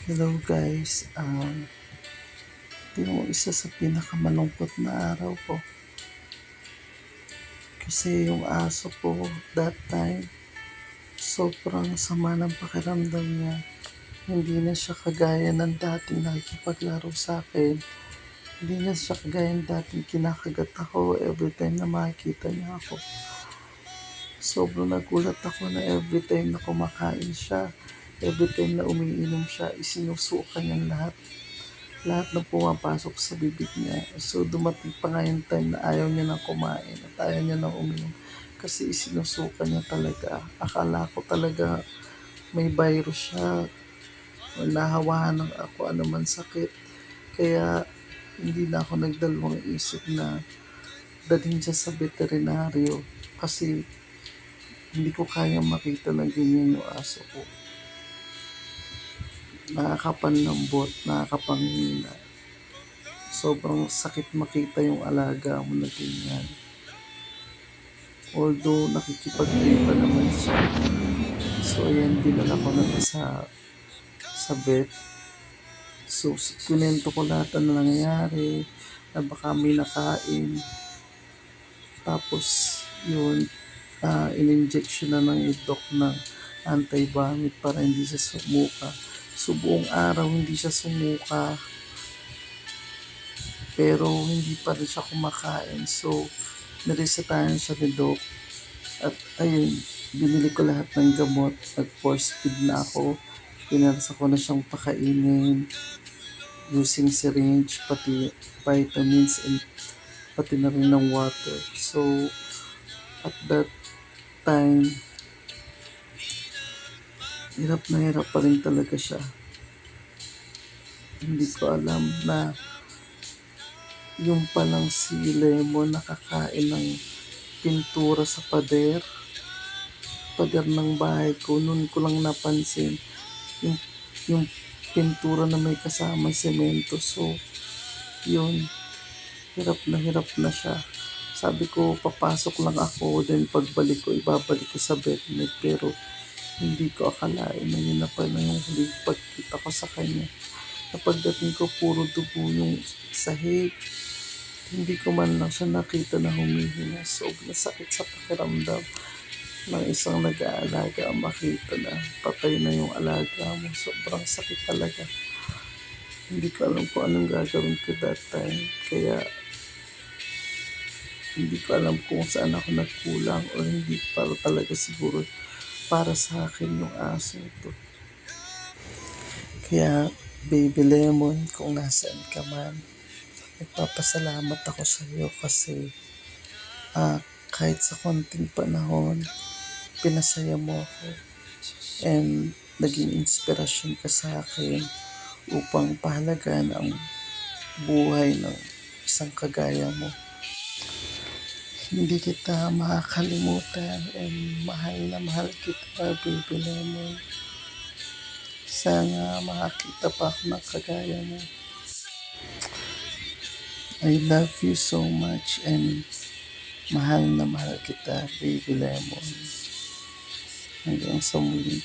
Hello guys, ito yung isa sa pinakamalungkot na araw ko. Kasi yung aso ko that time, sobrang sama ng pakiramdam niya. Hindi na siya kagaya ng dating nakikipaglaro sa akin. Hindi na siya kagaya ng dating kinakagat ako every time na makikita niya ako. Sobrang nagulat ako na every time na kumakain siya, every time na umiinom siya, isinusuka niya lahat ng pumapasok sa bibig niya. So dumating pa nga yung time na ayaw niya nang kumain at ayaw niya nang uminom kasi isinusuka niya talaga. Akala ko talaga may virus siya o nahawahan ng ako anuman sakit. Kaya hindi na ako nagdalawang isip na dalhin siya sa veterinaryo kasi hindi ko kaya makita na ganyan yung aso ko. Nakakapanlambot, nakakapanghina. Sobrang sakit makita yung alaga mo na ganyan. Although nakikipag-play pa naman siya. So ayan, dinala ko na sa vet. So kunento ko lahat ng nangyayari, na baka may nakain. Tapos yun, in-injection na ng doc ng anti-vomit para hindi siya sumuka. So buong araw hindi siya sumuka. Pero hindi pa rin siya kumakain. So niresetahan siya ni doc. At ayun, binili ko lahat ng gamot. Nag-force feed na ako. Pinarsa ko na siyang pakainin using syringe, pati vitamins and pati na rin ng water. So at that time, hirap na hirap pa rin talaga siya. Hindi ko alam na yung palang si Lemon nakakain ng pintura sa pader ng bahay ko. Noon ko lang napansin yung, yung pintura na may kasama semento. So, yun, hirap na siya. Sabi ko, papasok lang ako, then pagbalik ko, ibabalik ko sa bednet. Pero, hindi ko akalain na yun na pala yung huling pagkita ko sa kanya. Na pagdating ko, puro dugo yung sahig. Hindi ko man lang siya nakita na humihinga. Sobrang sakit sa pakiramdam ng isang nag-aalaga, makita na patay na yung alaga mo. Sobrang sakit talaga. Hindi ko alam kung anong gagawin ko that time. Kaya hindi ko alam kung saan ako nagkulang o hindi para talaga siguro para sa akin yung aso ito. Kaya Baby Lemon, kung nasaan ka man, nagpapasalamat ako sa iyo kasi kahit sa konting panahon, pinasaya mo ako and naging inspirasyon ka sa akin upang pahalagaan ang buhay ng isang kagaya mo. Hindi kita makakalimutan and mahal na mahal kita, Baby Lemon. Sana makakita pa ako ng kagaya mo. I love you so much and mahal na mahal kita, Baby Lemon. Hanggang sa muli.